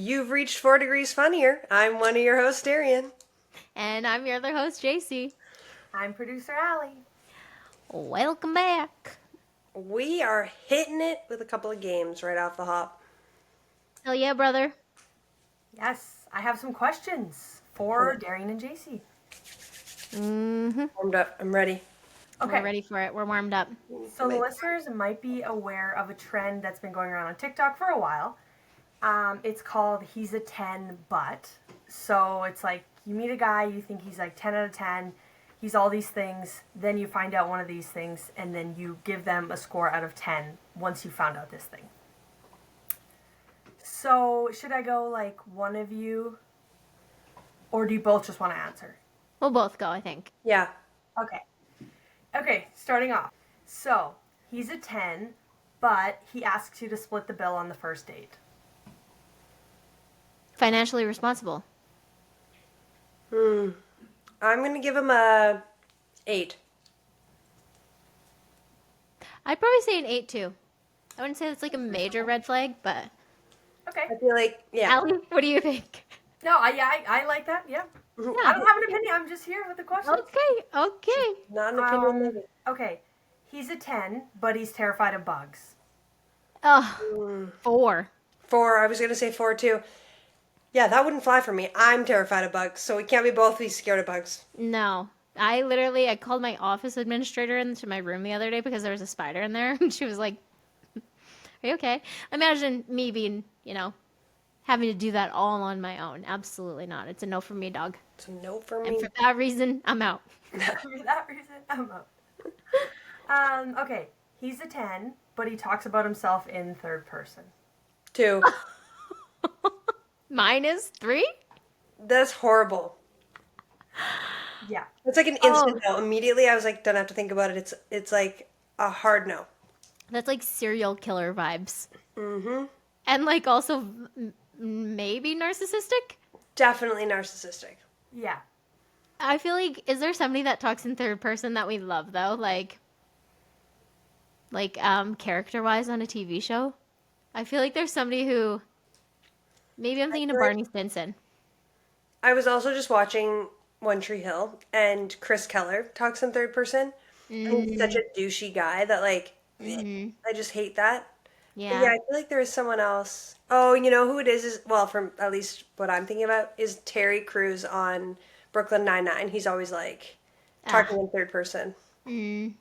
You've reached 4 degrees funnier. I'm one of your hosts, Darian. And I'm your other host, JC. I'm producer Allie. Welcome back. We are hitting it with a couple of games right off the hop. Hell yeah, brother. Yes, I have some questions for Darian and JC. Mm-hmm. Warmed up. I'm ready. Okay, We're ready for it. We're warmed up. so the listeners might be aware of a trend that's been going around on TikTok for a while. It's called He's a 10 But. So it's like you meet a guy, you think he's like 10 out of 10. He's all these things. Then you find out one of these things, and then you give them a score out of 10 once you found out this thing. So should I go like one of you, or do you both just want to answer? We'll both go, I think. Yeah. Okay. Okay, starting off. So, he's a 10, but he asks you to split the bill on the first date. Financially responsible. I'm gonna give him a 8. I'd probably say an 8 too. I wouldn't say it's like a major red flag, but Okay. I feel like, yeah. Allie, what do you think? No, I like that, yeah. I don't have an opinion, I'm just here with the question. Okay. Not an opinion. Maybe. Okay. He's a 10, but he's terrified of bugs. Oh, 4. 4. I was gonna say 4 too. Yeah, that wouldn't fly for me. I'm terrified of bugs, so we can't be both be scared of bugs. No. I called my office administrator into my room the other day because there was a spider in there. And she was like, are you okay? Imagine me being, having to do that all on my own. Absolutely not. It's a no for me, dog. It's a no for me. And for that reason, I'm out. For that reason, I'm up. Okay. He's a 10, but he talks about himself in third person. 2. Mine is 3? That's horrible. Yeah. It's like an instant no. Immediately, I was like, don't have to think about it. It's like a hard no. That's like serial killer vibes. Mm-hmm. And like also maybe narcissistic? Definitely narcissistic. Yeah. I feel like, is there somebody that talks in third person that we love though? Like character-wise on a TV show? I feel like there's somebody who, maybe I'm thinking of Barney Stinson. I was also just watching One Tree Hill, and Chris Keller talks in third person. And he's such a douchey guy that, like, I just hate that. Yeah. But yeah, I feel like there is someone else. Oh, you know who it is, well, from at least what I'm thinking about, is Terry Crews on Brooklyn Nine-Nine. He's always, like, talking in third person.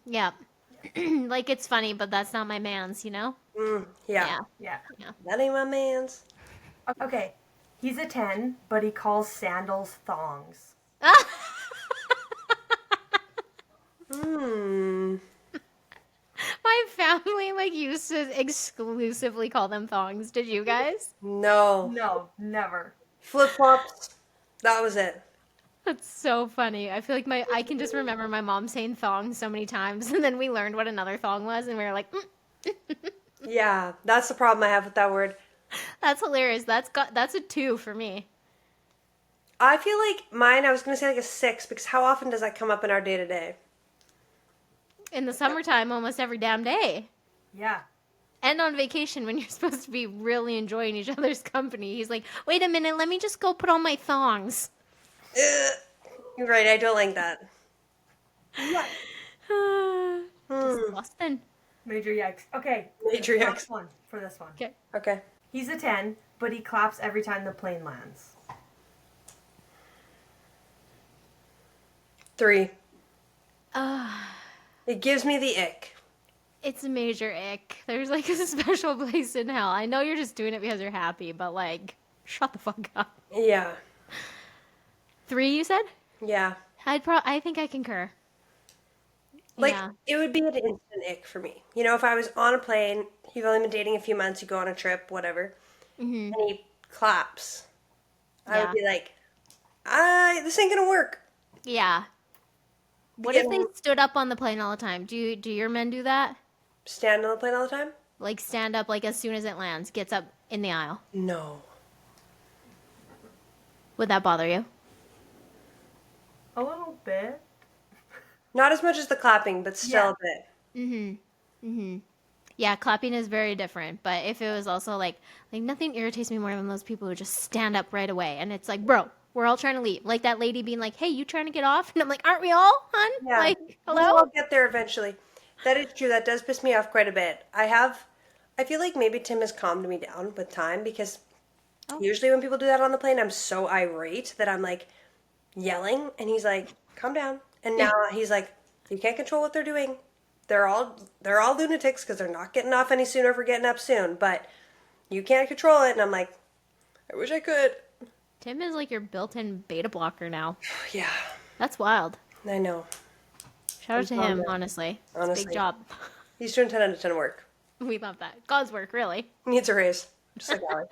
Yeah. Like it's funny, but that's not my man's, Yeah. Yeah. That ain't my man's. Okay. He's a 10, but he calls sandals thongs. My family like used to exclusively call them thongs. Did you guys? No. No, never. Flip-flops. That was it. That's so funny. I feel like I can just remember my mom saying thong so many times, and then we learned what another thong was, and we were like, Yeah, that's the problem I have with that word. that's hilarious. That's a 2 for me. I feel like mine, I was going to say like a 6, because how often does that come up in our day-to-day? In the summertime, almost every damn day. Yeah. And on vacation when you're supposed to be really enjoying each other's company. He's like, wait a minute, let me just go put on my thongs. You're right, I don't like that. Disgusting. Major yikes. Okay. Major Last yikes. one for this one. Okay. Okay. He's a 10, but he claps every time the plane lands. 3. It gives me the ick. It's a major ick. There's like a special place in hell. I know you're just doing it because you're happy, but like, shut the fuck up. Yeah. 3, you said? Yeah. I think I concur. Like, Yeah. it would be an instant ick for me. You know, if I was on a plane, you've only been dating a few months, you go on a trip, whatever, and he claps, I would be like, this ain't gonna work. Yeah. What if they stood up on the plane all the time? Do your men do that? Stand on the plane all the time? Like stand up like as soon as it lands, gets up in the aisle. No. Would that bother you? A little bit. Not as much as the clapping, but still a bit. Yeah, clapping is very different. But if it was also like nothing irritates me more than those people who just stand up right away, and it's like, bro, we're all trying to leave. Like that lady being like, "Hey, you trying to get off?" And I'm like, "Aren't we all, hun? Yeah, Like, we'll hello?" all get there eventually. That is true. That does piss me off quite a bit. I feel like maybe Tim has calmed me down with time because Oh, usually when people do that on the plane, I'm so irate that I'm like yelling, and he's like, "Calm down." And yeah. now he's like, "You can't control what they're doing. They're all lunatics because they're not getting off any sooner for getting up soon, but you can't control it." And I'm like, "I wish I could." Tim is like your built-in beta blocker now. Yeah, That's wild. I know. Shout I'm out to bummed him, out. honestly. It's a big Honestly, job. he's doing 10 out of 10 work. We love that. God's work, really. Needs a raise, just like Allie.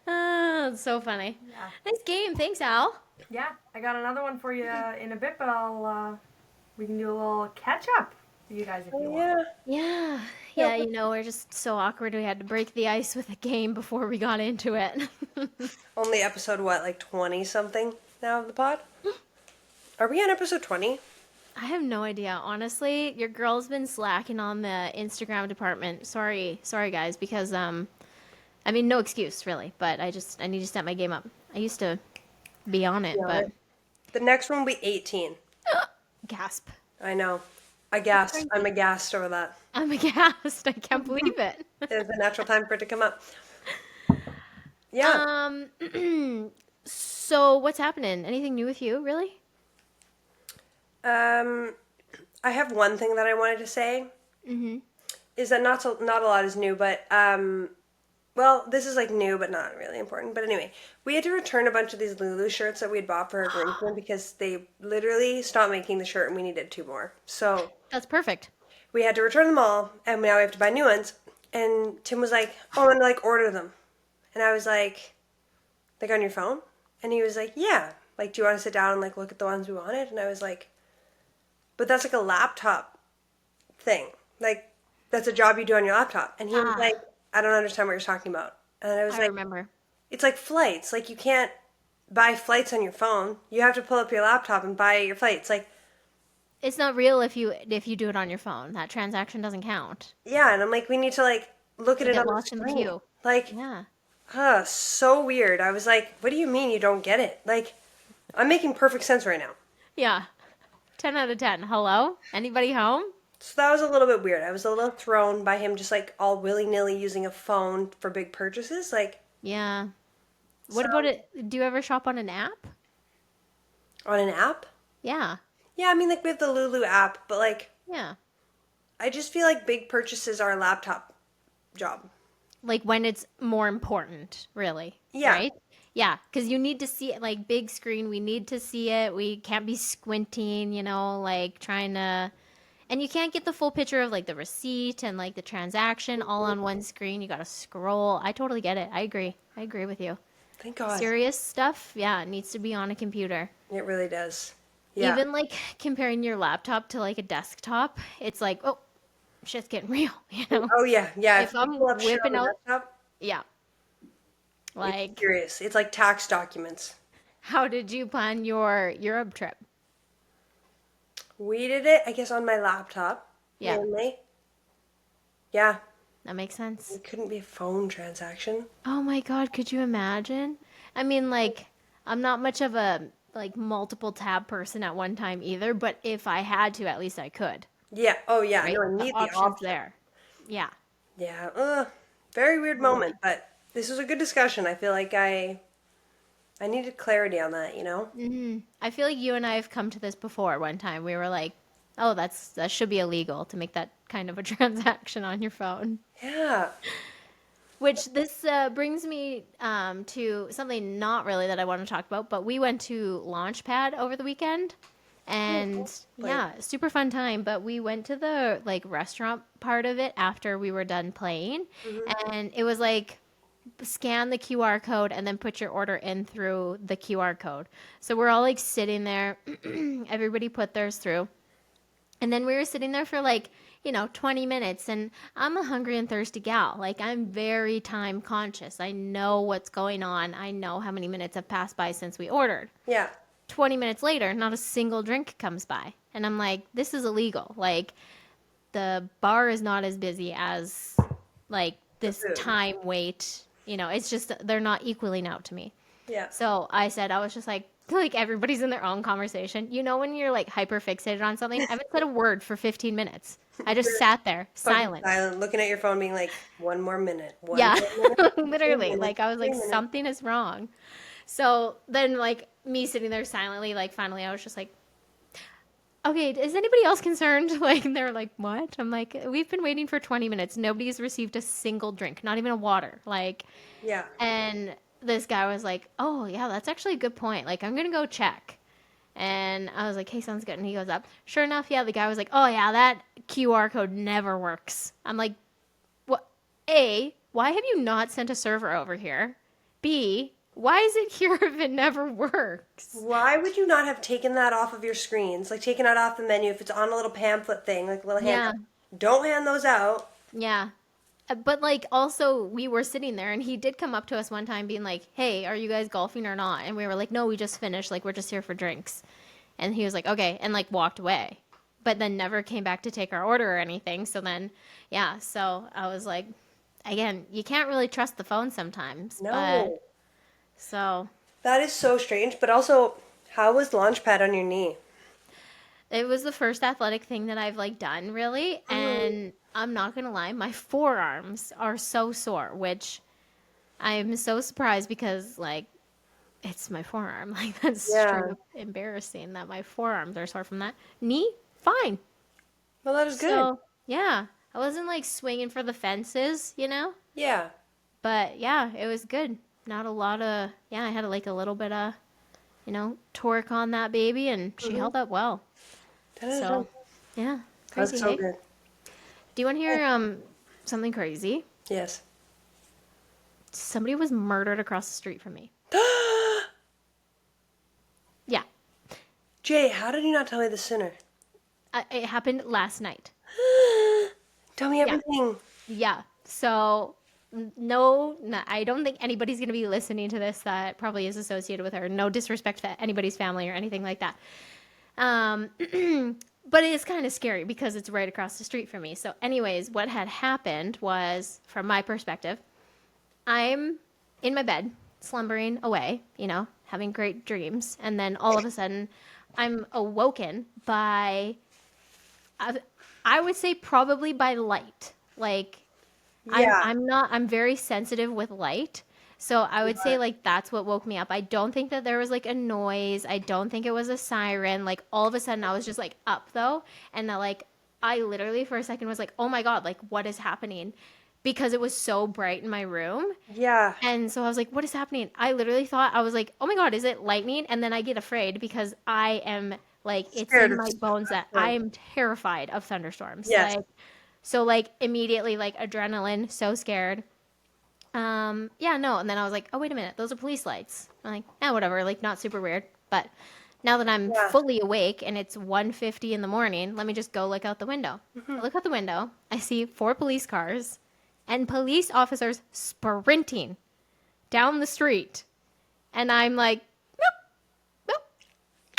Ah, it's so funny. Yeah. Nice game. Thanks, Al. Yeah, I got another one for you in a bit, but we can do a little catch up for you guys if you Oh, want. yeah. Yeah, we're just so awkward. We had to break the ice with a game before we got into it. Only episode, what, like 20 something now of the pod? Are we on episode 20? I have no idea. Honestly, your girl's been slacking on the Instagram department. Sorry, guys, because I mean, no excuse really, but I need to step my game up. I used to be on it, Yeah. but The next one will be 18. gasp. I know. I'm aghast over that. I'm aghast. I can't believe it. It's a natural time for it to come up. Yeah. So what's happening? Anything new with you, really? I have one thing that I wanted to say. Mm-hmm. Is that not a lot is new, but well, this is like new, but not really important. But anyway, we had to return a bunch of these Lulu shirts that we had bought for our arrangement because they literally stopped making the shirt and we needed 2 more. So That's perfect. we had to return them all, and now we have to buy new ones. And Tim was like, "Oh, I'm gonna like order them," and I was like on your phone? And he was like, "Yeah. Like, do you want to sit down and like look at the ones we wanted?" And I was like, "But that's like a laptop thing. Like, that's a job you do on your laptop." And he was Ah. like, "I don't understand what you're talking about." And I was I like, remember. "It's like flights. Like, you can't buy flights on your phone. You have to pull up your laptop and buy your flights." Like, It's not real if you do it on your phone. That transaction doesn't count. yeah. And I'm like, we need to like look at You it get on the lost in the screen. queue. Like, Yeah. so weird. I was like, "What do you mean you don't get it?" Like, I'm making perfect sense right now. Yeah. 10 out of 10. Hello? Anybody home? So that was a little bit weird. I was a little thrown by him just like all willy-nilly using a phone for big purchases. Like, Yeah. What so- about it? Do you ever shop on an app? on an app? Yeah. Yeah, I mean, like we have the Lulu app, but like Yeah. I just feel like big purchases are a laptop job. Like when it's more important, really. Yeah. Right? Yeah. Because you need to see it, like big screen. We need to see it. We can't be squinting, like trying to. And you can't get the full picture of like the receipt and like the transaction all on one screen. You got to scroll. I totally get it. I agree. I agree with you. Thank God. Serious stuff, yeah, it needs to be on a computer. It really does. Yeah. Even like comparing your laptop to like a desktop, it's like, oh, shit's getting real, Oh yeah, yeah. If you I'm pull up shit whipping on the out- desktop, Yeah. it's Like, serious. It's like tax documents. how did you plan your Europe trip? We did it, I guess, on my laptop. Yeah. Mainly. Yeah. That makes sense. It couldn't be a phone transaction. Oh my God, could you imagine? I mean, like, I'm not much of a like multiple tab person at one time either, but if I had to, at least I could. Yeah. Oh yeah. Right? No, I The need the options option. there. Yeah. Yeah. Very weird moment, but this was a good discussion. I feel like I needed clarity on that, I feel like you and I have come to this before. One time we were like, "Oh, that should be illegal to make that kind of a transaction on your phone." Yeah. Which this brings me to something not really that I want to talk about, but we went to Launchpad over the weekend, and yeah, super fun time. But we went to the like restaurant part of it after we were done playing, and it was like scan the QR code and then put your order in through the QR code. So we're all like sitting there, everybody put theirs through. And then we were sitting there for like, 20 minutes, and I'm a hungry and thirsty gal. Like, I'm very time conscious. I know what's going on. I know how many minutes have passed by since we ordered. Yeah. 20 minutes later, not a single drink comes by. And I'm like, this is illegal. Like, the bar is not as busy as like The this food. time wait. It's just they're not equaling out to me. Yeah. So I was just like everybody's in their own conversation. When you're like hyper fixated on something? I haven't said a word for 15 minutes. I just You're sat there, fucking silent. silent, looking at your phone, being like, one more minute, one Yeah, more minute, 2 literally. minutes, Like I was like, 3 minutes. something is wrong. So then, like me sitting there silently, like finally, I was just like, okay, is anybody else concerned? Like they're like, what? I'm like, we've been waiting for 20 minutes. Nobody's received a single drink, not even a water. Like, Yeah. and this guy was like, oh yeah, that's actually a good point. Like I'm gonna go check. And I was like, hey, sounds good. And he goes up. Sure enough, yeah, the guy was like, oh yeah, that QR code never works. I'm like, what? A, why have you not sent a server over here? B, why is it here if it never works? Why would you not have taken that off of your screens? Like, taken it off the menu if it's on a little pamphlet thing, like a little Yeah, handout. Don't hand those out. yeah. But like also we were sitting there and he did come up to us one time being like, hey, are you guys golfing or not? And we were like, no, we just finished. Like we're just here for drinks. And he was like, okay, and like walked away. But then never came back to take our order or anything. So then, yeah, so I was like, again, you can't really trust the phone sometimes. But No. so That is so strange. But also, how was Launchpad on your knee? it was the first athletic thing that I've like done really. Mm. And I'm not going to lie, my forearms are so sore, which I'm so surprised because like it's my forearm. Like that's straight Yeah. up embarrassing that my forearms are sore from that. Knee, fine. Well, that is good. So yeah, I wasn't like swinging for the fences. Yeah. But yeah, it was good. Not a lot of yeah. I had like a little bit of torque on that baby, and she Hmm. held up well. That is So yeah, that's crazy. so Hey, good. do you want to hear something crazy? Yes. Somebody was murdered across the street from me. Yeah, Jay, how did you not tell me this sooner? it happened last night. Tell me Yeah. everything. Yeah. So no, I don't think anybody's going to be listening to this that probably is associated with her. No disrespect to anybody's family or anything like that. Um, but it is kind of scary because it's right across the street from me. So, anyways, what had happened was, from my perspective, I'm in my bed, slumbering away, having great dreams. And then all of a sudden, I'm awoken by, I, I would say probably by light. Like, Yeah. I'm very sensitive with light. So I would say like that's what woke me up. I don't think that there was like a noise. I don't think it was a siren. Like all of a sudden I was just like up though. And like I literally for a second was like, oh my God, like what is happening? Because it was so bright in my room. Yeah. And so I was like, what is happening? I literally thought I was like, oh my God, is it lightning? And then I get afraid because I am like, it's Scared in of my bones that I storm. am terrified of thunderstorms. Yes. Like, so like immediately like adrenaline, so scared. Yeah, no, and then I was like, oh wait a minute, those are police lights. I'm like, yeah, whatever, like not super weird. But now that I'm Yeah. fully awake and it's 1:50 in the morning, let me just go look out the window. I look out the window, I see 4 police cars and police officers sprinting down the street. And I'm like, nope, nope.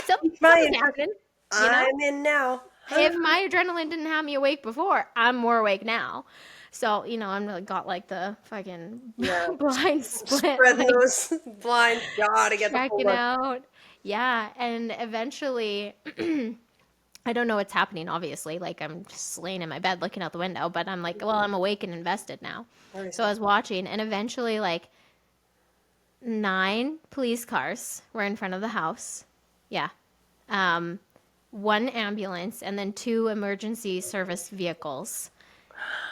So My something's happening. I'm in now. If my adrenaline didn't have me awake before, I'm more awake now. So, I'm really got like the fucking Yeah. blind split, Spreading like those blinds. Gotta get the full checking look. out. Yeah. And eventually, I don't know what's happening, obviously. Like, I'm just laying in my bed looking out the window, but I'm like, well, I'm awake and invested now. Very So I was watching, and eventually, like, 9 police cars were in front of the house. Yeah. Um, 1 ambulance, and then 2 emergency service vehicles.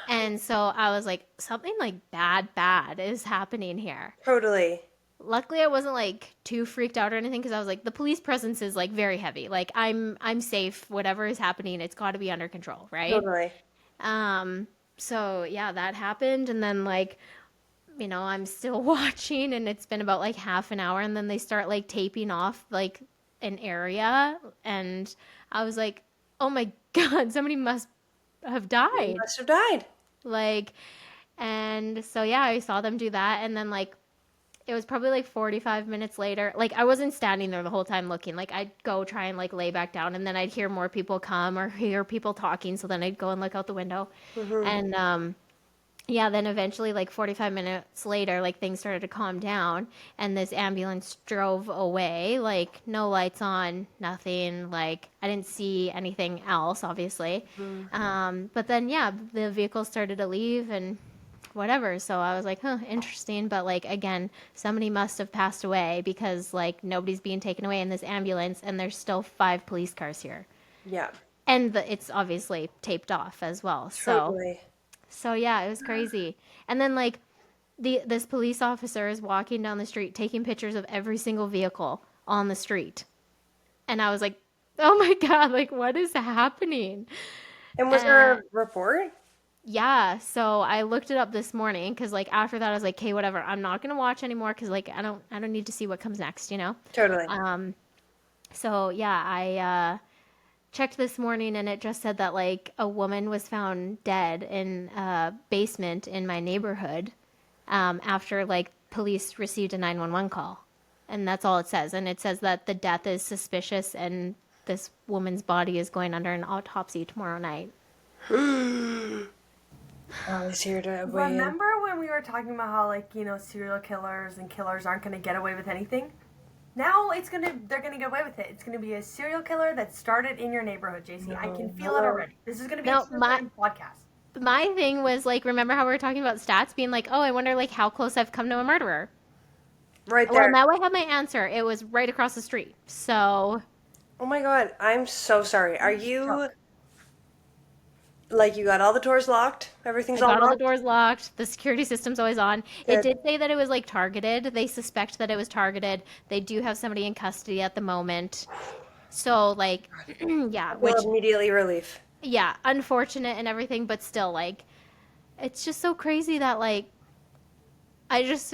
And so I was like, something like bad is happening here. Totally. Luckily, I wasn't like too freaked out or anything because I was like, the police presence is like very heavy. Like I'm safe. Whatever is happening, it's got to be under control, right? Totally. So yeah, that happened, and then like, I'm still watching, and it's been about like half an hour, and then they start like taping off like an area, and I was like, oh my God, somebody must have You died. must have died. Like, and so yeah, I saw them do that, and then like it was probably like 45 minutes later. Like I wasn't standing there the whole time looking. Like I'd go try and like lay back down and then I'd hear more people come or hear people talking, so then I'd go and look out the window. Mm-hmm. And yeah, then eventually like 45 minutes later, like things started to calm down and this ambulance drove away, like no lights on, nothing. Like I didn't see anything else, obviously. But then yeah, the vehicle started to leave and whatever. So I was like, huh, interesting. But like again, somebody must have passed away because like nobody's being taken away in this ambulance, and there's still 5 police cars here, Yeah. and it's obviously taped off as well. Totally. So yeah, it was crazy. And then like this police officer is walking down the street taking pictures of every single vehicle on the street, and I was like, oh my god, like what is happening? And was there Uh, a report? Yeah, so I looked it up this morning because like after that I was like, okay, whatever. I'm not gonna watch anymore because like I don't need to see what comes next, you know. Totally. Um, so yeah, I checked this morning and it just said that like a woman was found dead in a basement in my neighborhood after like police received a 911 call, and that's all it says. And it says that the death is suspicious and this woman's body is going under an autopsy tomorrow night. I was here to weigh in. Remember when we were talking about how, like, you know, serial killers and killers aren't going to get away with anything? Now they're gonna get away with it. It's gonna be a serial killer that started in your neighborhood, JC. I can feel it already. This is gonna be No, a true crime podcast. my thing was like, remember how we were talking about stats being like, oh, I wonder like how close I've come to a murderer. Right Well, there. now I have my answer. It was right across the street. So Oh my god, I'm so sorry. Are you Shook. like you got all the doors locked? Everything's I all got all the locked? doors locked. The security system's always on. It Good. did say that it was like targeted. They suspect that it was targeted. They do have somebody in custody at the moment. So like, yeah, I feel which immediately relief. yeah, unfortunate and everything, but still like, it's just so crazy that like I just,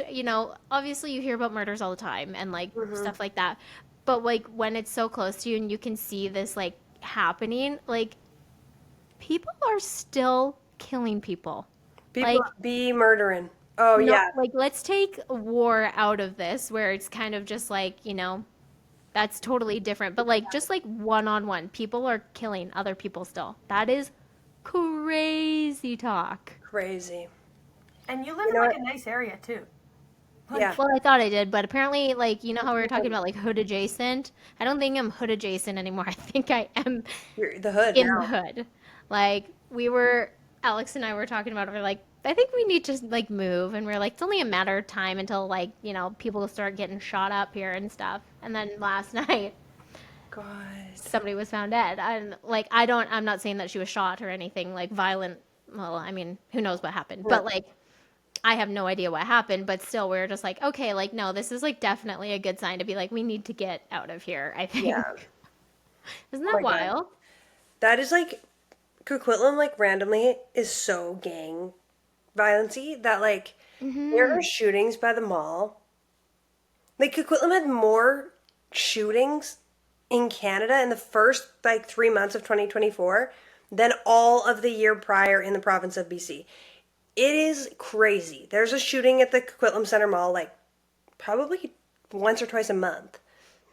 obviously you hear about murders all the time and like stuff like that. But like when it's so close to you and you can see this like happening, like people are still killing people. People Like be murdering. Oh no, yeah. like let's take war out of this where it's kind of just like, that's totally different. But like just like one on one, people are killing other people still. That is crazy talk. Crazy. And you live You in know like what? a nice area too. Yeah. Well, I thought I did, but apparently, like, you know how we were talking about, like, hood adjacent? I don't think I'm hood adjacent anymore. I think I am You're the hood in the now. hood. Like, Alex and I were talking about it. We're like, I think we need to, like, move. And we're like, it's only a matter of time until, like, people start getting shot up here and stuff. And then last night, God. somebody was found dead. And, like, I'm not saying that she was shot or anything, like, violent. Well, I mean, who knows what happened. Yeah. But, like, I have no idea what happened, but still, we are just like, okay, like, no, this is like definitely a good sign to be like, we need to get out of here, I think. Yeah. Isn't Oh that my God. wild? That is like Coquitlam like randomly is so gang violency that like there are shootings by the mall. Like Coquitlam had more shootings in Canada in the first like 3 months of 2024 than all of the year prior in the province of BC. It is crazy. There's a shooting at the Coquitlam Center Mall like probably once or twice a month.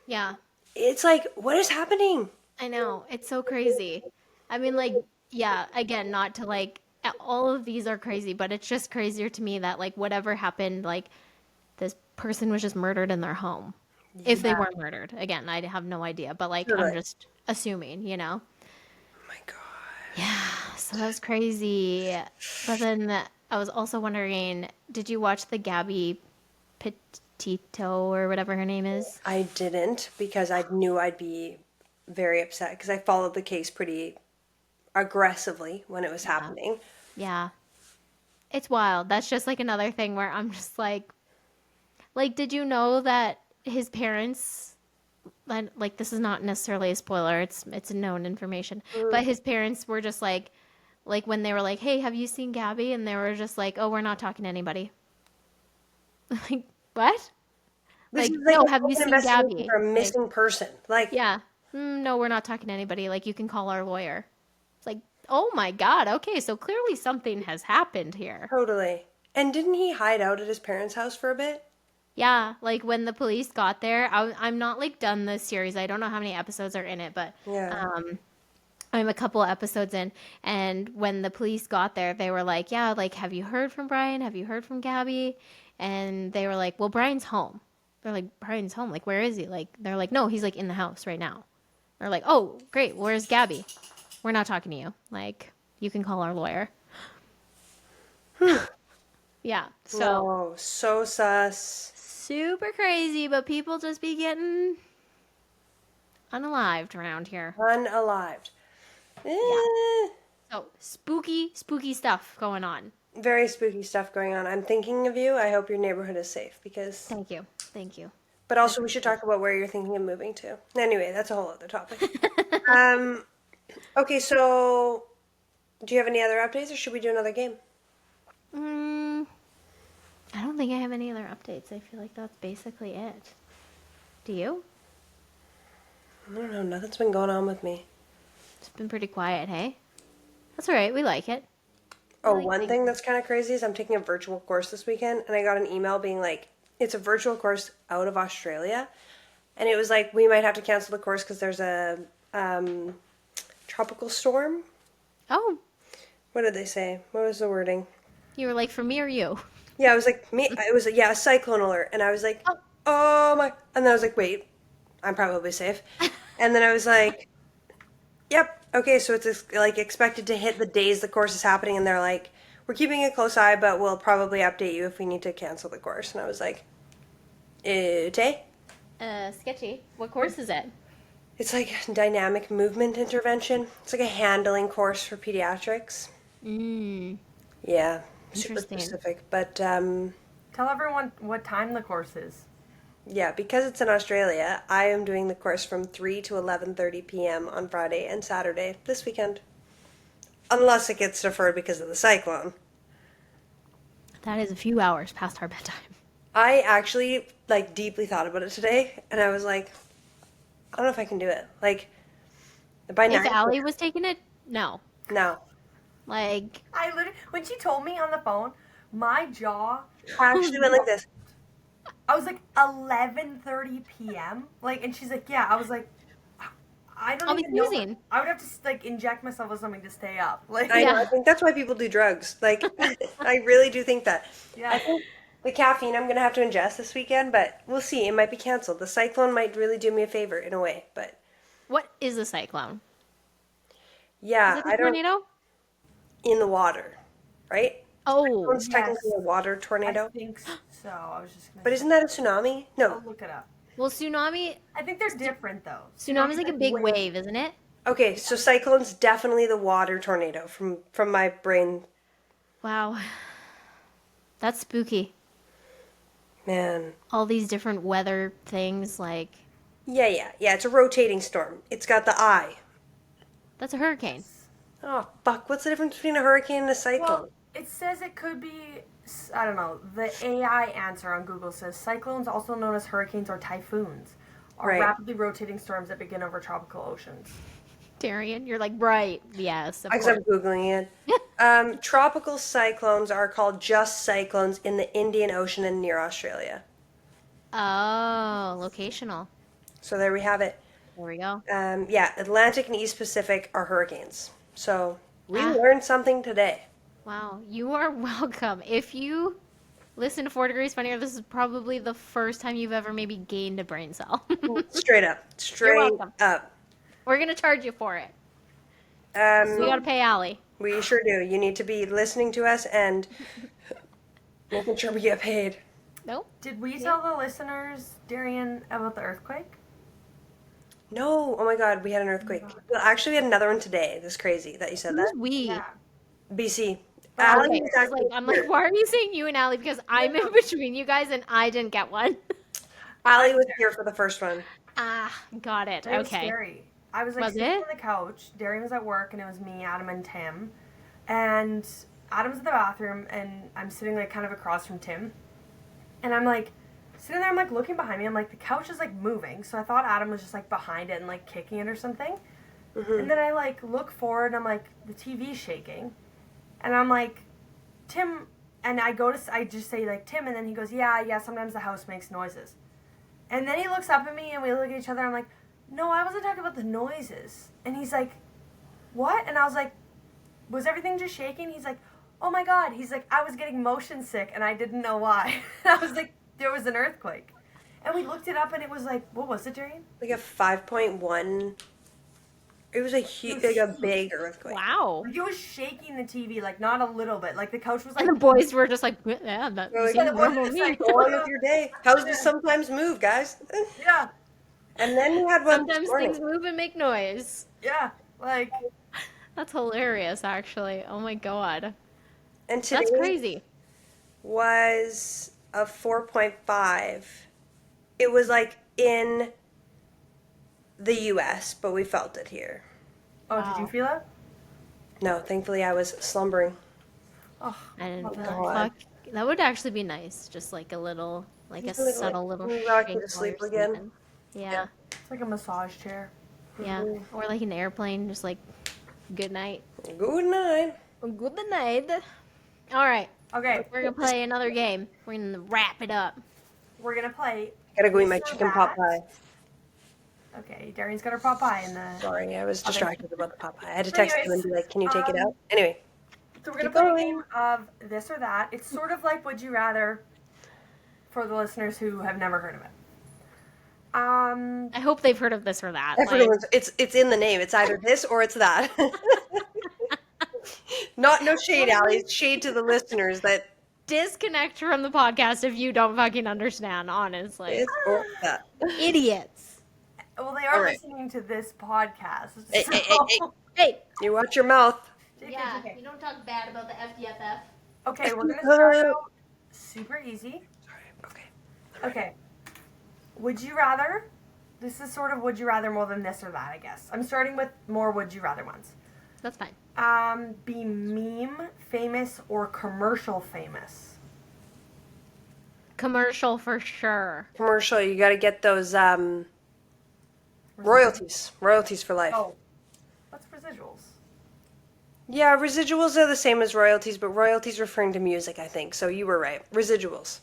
Yeah, It's like, what is happening? I know. It's so crazy. I mean, like, yeah, again, not to like, all of these are crazy, but it's just crazier to me that like whatever happened, like, this person was just murdered in their home. If they Yeah. weren't murdered. Again, I have no idea, but like, I'm Totally. just assuming, you know? Oh my God. Yeah, so that was crazy. But then I was also wondering, did you watch the Gabby Petito or whatever her name is? I didn't because I knew I'd be very upset because I followed the case pretty aggressively when it was happening. Yeah. It's wild. That's just like another thing where I'm just like, did you know that his parents, like this is not necessarily a spoiler, it's known information, but his parents were just like when they were like, hey, have you seen Gabby? And they were just like, oh, we're not talking to anybody. Like, what? This Like, is like no, an have you open seen investigation Gabby? for a Like, missing person. Like, yeah. No, we're not talking to anybody. Like, you can call our lawyer. It's like, oh my God. Okay, so clearly something has happened here. totally. And didn't he hide out at his parents' house for a bit? Yeah, like when the police got there, I'm not like done this series. I don't know how many episodes are in it, but Yeah. I'm a couple episodes in, and when the police got there, they were like, "Yeah, like, have you heard from Brian? Have you heard from Gabby?" And they were like, "Well, Brian's home." They're like, "Brian's home? Like, where is he?" Like, they're like, "No, he's like in the house right now." They're like, "Oh, great. Where's Gabby? We're not talking to you. Like, you can call our lawyer." Yeah, so No, so sus. super crazy, but people just be getting unalived around here. Unalived. Yeah. Eh, So spooky, spooky stuff going on. very spooky stuff going on. I'm thinking of you. I hope your neighborhood is safe because. Thank you. Thank you. But also, we should talk about where you're thinking of moving to. Anyway, that's a whole other topic. Um. Okay, so do you have any other updates, or should we do another game? Mm, I don't think I have any other updates. I feel like that's basically it. Do you? I don't know. Nothing's been going on with me. It's been pretty quiet, hey? That's all right. We like it. Oh, like one things- thing that's kind of crazy is I'm taking a virtual course this weekend, and I got an email being like, it's a virtual course out of Australia. And it was like, we might have to cancel the course because there's a tropical storm. Oh, What did they say? What was the wording? you were like, for me or you? Yeah, I was like, me. It was yeah, a cyclone alert, and I was like, Oh. oh my. And then I was like, wait, I'm probably safe. And then I was like, yep, okay, so it's like expected to hit the days the course is happening, and they're like, we're keeping a close eye, but we'll probably update you if we need to cancel the course. And I was like, Tay? Sketchy. What course is it? It's like dynamic movement intervention. It's like a handling course for pediatrics. Mm, Yeah, super Interesting. specific. But Tell everyone what time the course is. yeah, because it's in Australia, I am doing the course from 3 to 11:30 p.m. on Friday and Saturday this weekend. Unless it gets deferred because of the cyclone. that is a few hours past our bedtime. I actually like deeply thought about it today, and I was like, I don't know if I can do it. Like by If 9. Allie was taking it, no. No. Like, I literally, when she told me on the phone, my jaw, I actually went like this. I was like 11:30 p.m. Like, and she's like, yeah. I was like, I don't I'll be even know. sneezing. I would have to like inject myself with something to stay up. Like, I know. I Yeah. think that's why people do drugs. Like, I really do think that. Yeah. I think the caffeine I'm gonna have to ingest this weekend, but we'll see. It might be canceled. The cyclone might really do me a favor in a way, but what is a cyclone? yeah, Is it I a don't tornado? in the water, right? Oh, It's technically a water I tornado, think so. I was just gonna. but isn't that a tsunami? I'll No. look it up. well, tsunami. I think they're different though. Tsunami's like a big wave. wave, isn't it? Okay, so cyclone's definitely the water tornado from my brain. Wow. That's spooky. Man. All these different weather things, like, Yeah. It's a rotating storm. It's got the eye. that's a hurricane. Oh fuck! What's the difference between a hurricane and a cyclone? Well, it says it could be. I don't know. The AI answer on Google says cyclones, also known as hurricanes or typhoons, are Right. rapidly rotating storms that begin over tropical oceans. Darian, you're like, right. Yes, of Because course. I'm googling it. Tropical cyclones are called just cyclones in the Indian Ocean and near Australia. Oh, locational. So there we have it. There we go. Yeah, Atlantic and East Pacific are hurricanes. So we Ah. learned something today. Wow, you are welcome. If you listen to 4 Degrees Funnier, this is probably the first time you've ever maybe gained a brain cell. Straight up. Straight welcome. up. We're going to charge you for it. We Um, got to pay Allie. we sure do. You need to be listening to us and making sure we get paid. Nope. Did we tell the listeners, Darian, about the earthquake? No, oh my god, we had an earthquake. Well, actually, we had another one today. That's crazy that you said that. Who's we? Yeah. BC. Oh, Allie okay. was I was actually like, I'm like, why are you saying you and Allie? Because I'm in between you guys and I didn't get one. Allie was here for the first one. Ah, got it. It was Okay. scary. I was like Was sitting it? on the couch. Darian was at work, and it was me, Adam, and Tim. And Adam's in the bathroom, and I'm sitting like kind of across from Tim. And I'm like sitting there. I'm like looking behind me. I'm like the couch is like moving, so I thought Adam was just like behind it and like kicking it or something. And then I like look forward, and I'm like the TV's shaking, and I'm like, Tim, And I just say like, Tim, and then he goes, yeah, sometimes the house makes noises. And then he looks up at me and we look at each other and I'm like, no, I wasn't talking about the noises. And he's like, what? And I was like, was everything just shaking? He's like, oh my God. He's like, I was getting motion sick and I didn't know why. I was like, there was an earthquake. And we looked it up and it was like, what was it, Darian? Like a 5.1. It was a huge, like a big earthquake. Wow. Like it was shaking the TV, like not a little bit. Like the couch was like. And the boys were just like, yeah, that We're like, seems the boys normal were to just me. like, Go on with your day. Houses sometimes move, guys. Yeah, And then we had one this Sometimes morning. things move and make noise. yeah, like. That's hilarious, actually. Oh my god. And today That's crazy. was a 4.5. It was like in the US, but we felt it here. Oh, Wow. did you feel it? No, thankfully I was slumbering. Oh, I didn't oh feel God. fuck. That would actually be nice. Just like a little, like a Just a little, subtle like, little rock shake you to while sleep you're again. sleeping. Yeah. it's like a massage chair. Yeah. Or like an airplane, just like, good night. Good night. Good night. All right. Okay, We're going to play another game. We're going to wrap it up. we're gonna play. Gotta go eat my This or chicken pot that. pie. Okay, Darian's got her pot pie in the. Sorry, I was Okay. distracted about the pot pie. I had to text you and be like, can you take it Anyways, out? Anyway, So we're gonna Keep play a going. game of this or that. It's sort of like Would You Rather for the listeners who have never heard of it. I hope they've heard of this or that. everyone's, it's in the name. It's either this or it's that. No shade, Allie. It's shade to the listeners that Disconnect from the podcast if you don't fucking understand, honestly. it's or that. Idiots. Well, they are All right. listening to this podcast. Hey, So... hey, hey, hey. Hey. You watch your mouth. JK. You don't talk bad about the FDFF. Okay, we're gonna start out super easy. Sorry. Okay. Okay. Would you rather? This is sort of would you rather more than this or that, I guess. I'm starting with more would you rather ones. That's fine. Be meme famous or commercial famous? Commercial for sure. Commercial. You got to get those royalties. Royalties for life. Oh, what's residuals? Yeah, residuals are the same as royalties, but royalties referring to music, I think. So you were right. Residuals.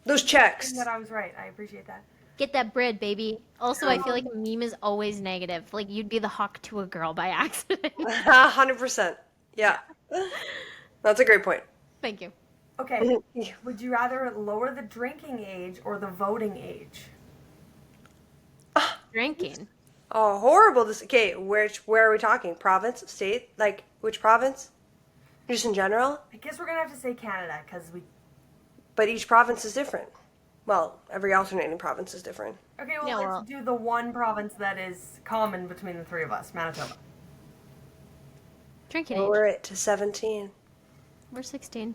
Those checks. That I was right. I appreciate that. Get that bread, baby. Also, I feel like a meme is always negative. Like, you'd be the hawk to a girl by accident. 100%. Yeah. That's a great point. Thank you. Okay. Would you rather lower the drinking age or the voting age? Drinking. Oh, horrible. Okay, where are we talking? Province? State? Like, which province? Just in general? I guess we're gonna have to say Canada because we. But each province is different. Well, every alternating province is different. Okay, well, Yeah, let's well- do the one province that is common between the three of us, Manitoba. Drinking age. Lower it to 17. We're 16.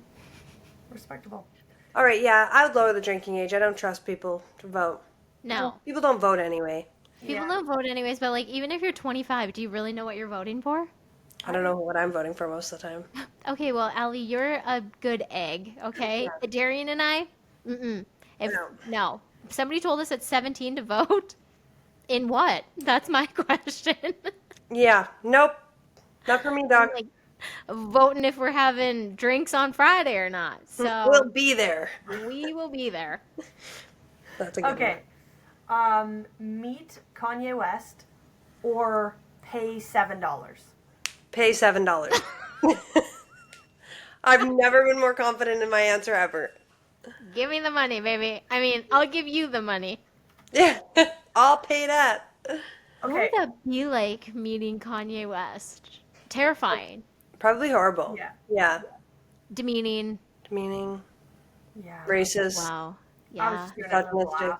Respectable. All right, yeah, I would lower the drinking age. I don't trust people to vote. No. People don't vote anyway. People Yeah. don't vote anyways, but like, even if you're 25, do you really know what you're voting for? I don't know what I'm voting for most of the time. Okay, well, Allie, you're a good egg, okay? Darian and I, If no. If somebody told us at 17 to vote, in what? That's my question. Yeah, nope. Not for me, dog. Like, voting if we're having drinks on Friday or not. So We'll be there. we will be there. That's a good Okay. Meet Kanye West or pay $7. one. Pay $7. I've never been more confident in my answer ever. Give me the money, baby. I mean, I'll give you the money. Yeah, I'll pay that. What Okay. would that be like meeting Kanye West? Terrifying. Probably horrible. Yeah. Yeah. Demeaning. Demeaning, Yeah. racist. Wow. I was Yeah. just gonna Misogynistic. laugh.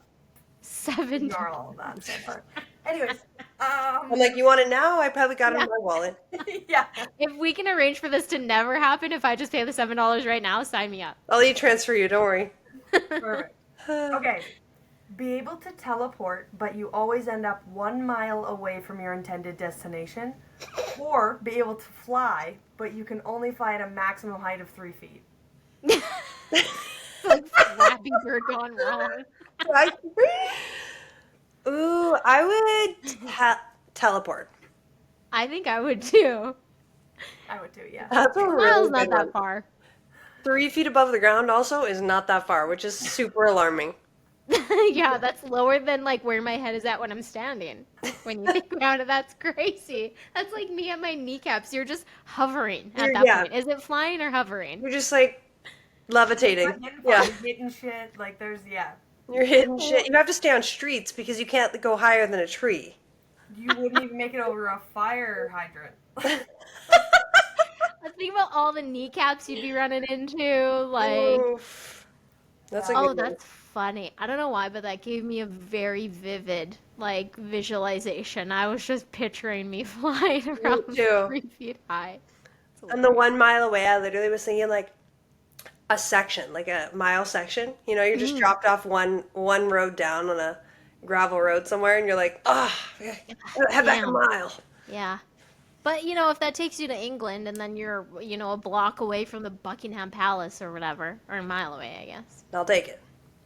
7. Ignore all of that. So far. Anyways, I'm like, you want it now? I probably got it in my wallet. yeah. If we can arrange for this to never happen, if I just pay the $7 right now, sign me up. I'll e-transfer you, don't worry. Perfect. Okay. Be able to teleport, but you always end up 1 mile away from your intended destination. Or be able to fly, but you can only fly at a maximum height of 3 feet. Like Flappy Bird gone wrong. Ooh, I would teleport. I think I would too. I would too, yeah. That's a Miles really not good that one. far. 3 feet above the ground also is not that far, which is super alarming. Yeah, that's lower than like where my head is at when I'm standing. When you think about it, that's crazy. That's like me at my kneecaps. You're just hovering at that Yeah, point. Is it flying or hovering? you're just like You're levitating. not getting far. Yeah, You're hitting shit. Like there's you're hitting shit. Well, You have to stay on streets because you can't go higher than a tree. you wouldn't even make it over a fire hydrant. think about all the kneecaps you'd be running into. Like, Oof. That's a Yeah. good oh, one. that's funny. I don't know why, but that gave me a very vivid, like, visualization. I was just picturing me flying Me around too. 3 feet high. It's And the hilarious. 1 mile away, I literally was thinking like a section, like a mile section. You know, you're just Mm, dropped off one road down on a gravel road somewhere, and you're like, ah, head back a damn. mile. Yeah. But, you know, if that takes you to England and then you're, you know, a block away from the Buckingham Palace or whatever, or a mile away, I guess. I'll take it.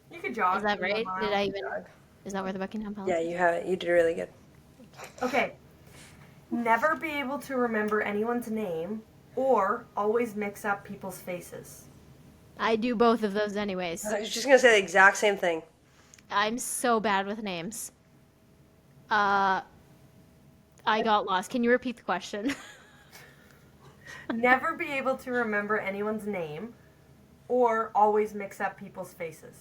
You could Is jog that a right? Did mile. I even, is that where the Buckingham Palace Yeah, is? you have it. You did really good. Okay. Never be able to remember anyone's name or always mix up people's faces. I do both of those anyways. I was just gonna say the exact same thing. I'm so bad with names. Uh, I got lost. Can you repeat the question? Never be able to remember anyone's name or always mix up people's faces.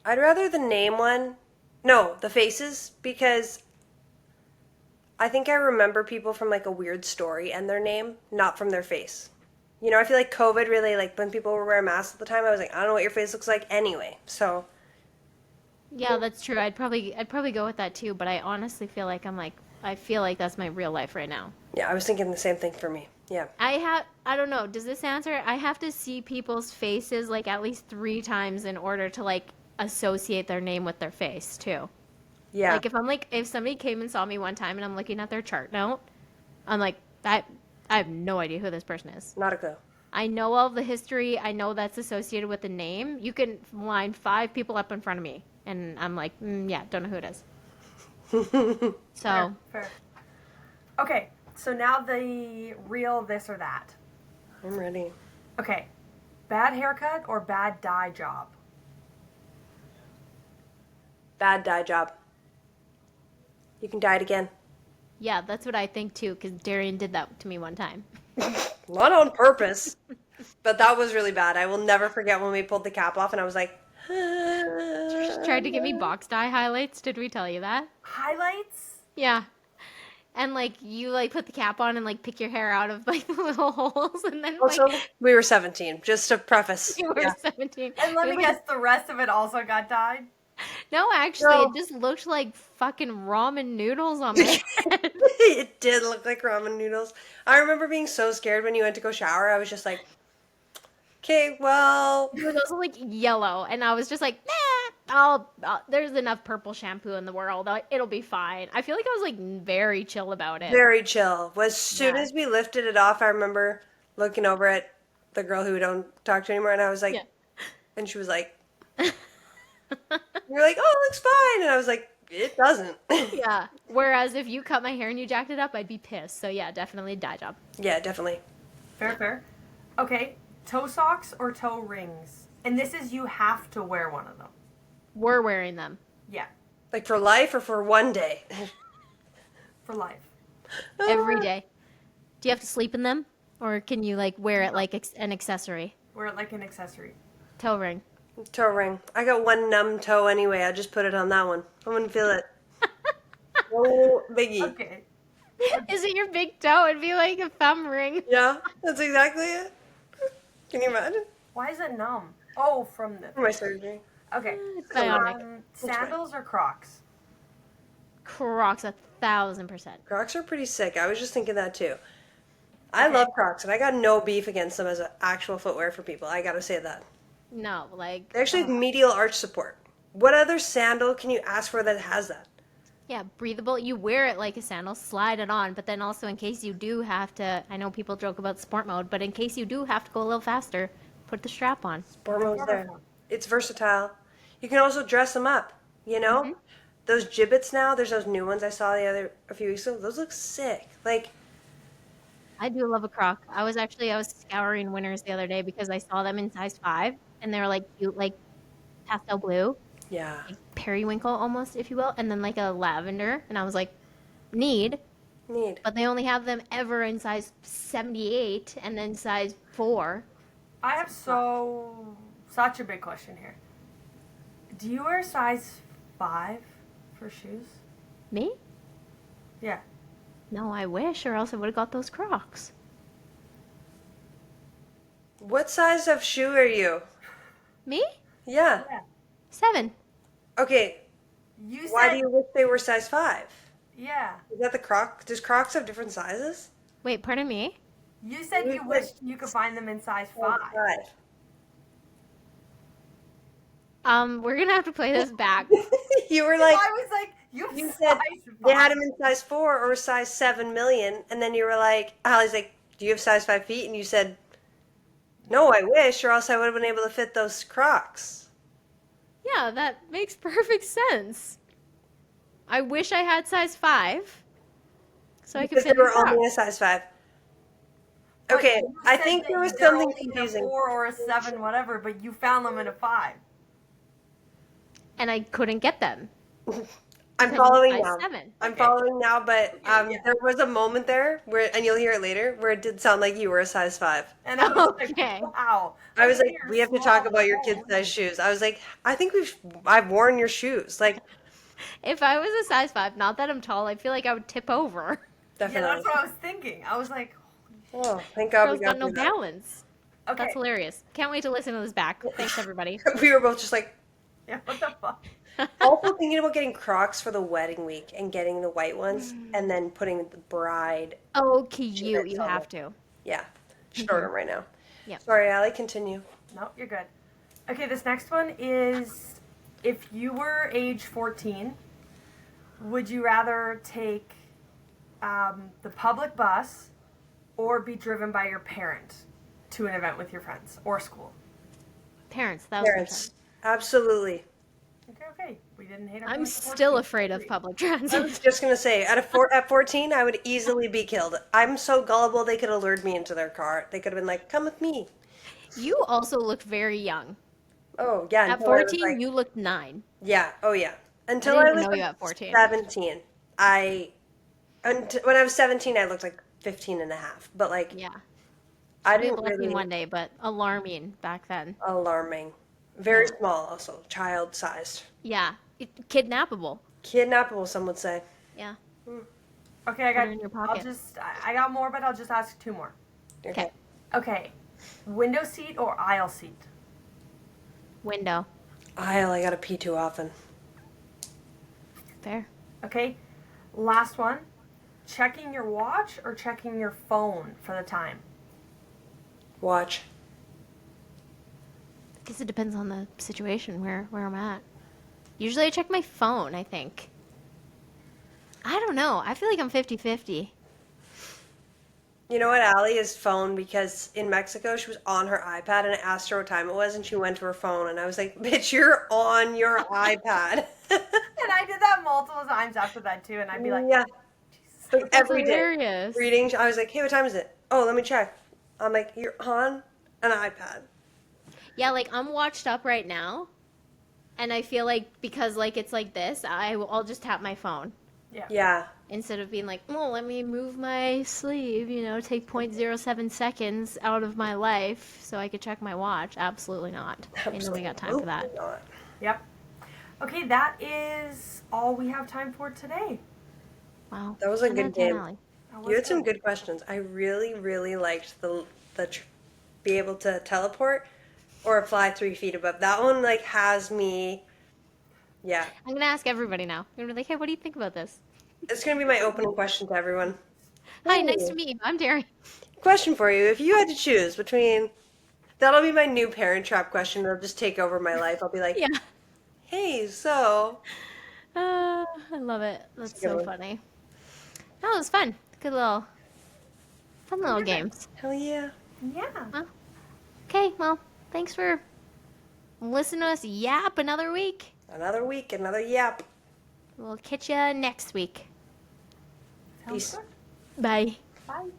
I'd rather the name one. No, the faces, because I think I remember people from like a weird story and their name, not from their face. You know, I feel like COVID really, like when people were wearing masks at the time, I was like, I don't know what your face looks like anyway. So, Yeah, that's true. I'd probably go with that too, but I honestly feel like I feel like that's my real life right now. yeah, I was thinking the same thing for me. Yeah. I don't know, does this answer? I have to see people's faces like at least 3 times in order to like associate their name with their face too. Yeah. Like if somebody came and saw me one time and I'm looking at their chart note, I'm like I have no idea who this person is. Not a clue. I know all of the history. I know that's associated with the name. You can line 5 people up in front of me, and I'm like, yeah, don't know who it is. So, Fair. Okay, so now the real this or that. I'm ready. Okay, bad haircut or bad dye job? Bad dye job. You can dye it again. yeah, that's what I think too, because Darian did that to me one time. Not on purpose, but that was really bad. I will never forget when we pulled the cap off and I was like, She tried to give me box dye highlights. Did we tell you that? Highlights? Yeah. And like you like put the cap on and like pick your hair out of like the little holes, and then like Also, we were 17, just to preface. you were Yeah. 17. And let It me was- guess, the rest of it also got dyed? No, actually, No. it just looked like fucking ramen noodles on my head. It did look like ramen noodles. I remember being so scared when you went to go shower. I was just like, okay, well, It was also like yellow, and I was just like, nah, there's enough purple shampoo in the world. It'll be fine. I feel like I was like very chill about it. very chill. As soon Yeah. as we lifted it off, I remember looking over at the girl who we don't talk to anymore, and I was like, Yeah. and she was like, you're like, oh, it looks fine. And I was like, it doesn't. Yeah. Whereas if you cut my hair and you jacked it up, I'd be pissed. So yeah, definitely dye job. Yeah, definitely. Fair, fair. Okay, toe socks or toe rings? And this is you have to wear one of them. We're wearing them. Yeah, Like for life or for one day? for life. Every day. Do you have to sleep in them? Or can you like wear it like an accessory? Wear it like an accessory. Toe ring. Toe ring. I got one numb toe anyway. I just put it on that one. I wouldn't feel it. No biggie. Okay. Is it your big toe? It'd be like a thumb ring. Yeah, that's exactly it. Can you imagine? Why is it numb? Oh, from the. For my surgery. Okay. It's bionic. Sandals or Crocs? Crocs 1,000%. Crocs are pretty sick. I was just thinking that too. I Okay. love Crocs, and I got no beef against them as an actual footwear for people. I gotta say that. No, like They actually have medial arch support. What other sandal can you ask for that has that? yeah, breathable. You wear it like a sandal, slide it on, but then also in case you do have to, I know people joke about sport mode, but in case you do have to go a little faster, put the strap on. Sport mode's there. It's versatile. You can also dress them up. You know, those gibbets now. There's those new ones I saw a few weeks ago. Those look sick. Like I do love a Croc. I was scouring Winners the other day because I saw them in size 5, and they were like cute, like pastel blue, Yeah. like periwinkle almost, if you will, and then like a lavender, and I was like, need, Need. but they only have them ever in size 78 and then size 4. I have such a big question here. Do you wear size 5 for shoes? Me? Yeah. No, I wish, or else I would have got those Crocs. What size of shoe are you? Me? Yeah. Yeah. 7. Okay. You Why do said you wish they were size 5? yeah. Is that the Croc? Does Crocs have different sizes? Wait, pardon me? You said you wished you could find them in size 5. We're gonna have to play this back. You were like, I was like, you you size said 5. they had them in size 4 or size 7 million, and then you were like, Allie's like, do you have size 5 feet? And you said, no, I wish, or else I would have been able to fit those Crocs. Yeah, that makes perfect sense. I wish I had size 5, so I could Because fit they were in only Crocs. a size 5. But Okay, you I said think that there was they're something only in confusing. a 4 or a 7, whatever, but you found them in a 5. And I couldn't get them. I'm Because following size now. 7. I'm Okay. following now, but Yeah. there was a moment there where, and you'll hear it later, where it did sound like you were a size 5. And I was Okay. like, wow. I was like, You're we have to small, talk about your but kids' holy. size shoes. I was like, I think I've worn your shoes. Like, If I was a size 5, not that I'm tall, I feel like I would tip over. Yeah, definitely. that's what I was thinking. I was like, Oh, thank God we Girls got got no through that. balance. okay. That's hilarious. Can't wait to listen to this back. Thanks, everybody. We were both just like, Yeah, what the fuck? also thinking about getting Crocs for the wedding week and getting the white ones and then putting the bride. Oh, cute. You Shirts on have them. to. Yeah, short them right now. Yep. Sorry, Allie, continue. No, you're good. Okay, this next one is if you were age 14, would you rather take the public bus or be driven by your parent to an event with your friends or school? Parents, that was my Parents, turn. absolutely. Okay. We didn't hate our I'm boys still 14. afraid of public I was transit. just gonna say, at 14, I would easily be killed. I'm so gullible. They could have lured me into their car. They could have been like, "Come with me." You also look very young. Oh yeah, At until I was 14, like, you looked 9. yeah, oh yeah. Until didn't I even was know you like at 14. 17, when I was 17, I looked like 15 and a half. But like, Yeah. I Be a didn't blessing really one day, but alarming back then. alarming. Very Yeah. small, also child sized, Yeah. Kidnappable. kidnappable. Some would say. Yeah. Okay, I Put got. it in your I'll pocket. just. I got more, but I'll just ask 2 more. Okay. Okay, window seat or aisle seat? Window. Aisle, I gotta pee too often. Fair. Okay, last one. Checking your watch or checking your phone for the time? Watch. I guess it depends on the situation where I'm at. Usually I check my phone, I think. I don't know. I feel like I'm 50-50. You know what, Allie is phone because in Mexico she was on her iPad and I asked her what time it was and she went to her phone and I was like, "Bitch, you're on your iPad." And I did that multiple times after that too, and I'd be like, Yeah, like That's every day. hilarious. Reading. I was like, "Hey, what time is it?" "Oh, let me check." I'm like, "You're on an iPad." Yeah, like I'm watched up right now. And I feel like because like it's like this, I'll just tap my phone. yeah. Yeah. Instead of being like, oh, let me move my sleeve, take 0.07 seconds out of my life so I could check my watch. Absolutely not. Ain't nobody got time for that. Absolutely not. Yep. Okay, that is all we have time for today. Wow. That was a 10 good out of 10, game. Allie. That You was had some good questions. I really, really liked be able to teleport or fly 3 feet above. That one like has me. Yeah, I'm gonna ask everybody now. I'm gonna be like, hey, what do you think about this? it's gonna be my opening question to everyone. Hi, nice Hey, to meet you. I'm Derry. question for you: if you had to choose between, that'll be my new Parent Trap question. It'll just take over my life. I'll be like, Yeah. "Hey, so." I love it. That's Good so one. funny. That was fun. Good little, fun little games. Hell yeah. Yeah. Okay, well, thanks for listening to us yap another week. Another week, another yap. We'll catch you next week. Sounds Peace. good. Bye. Bye.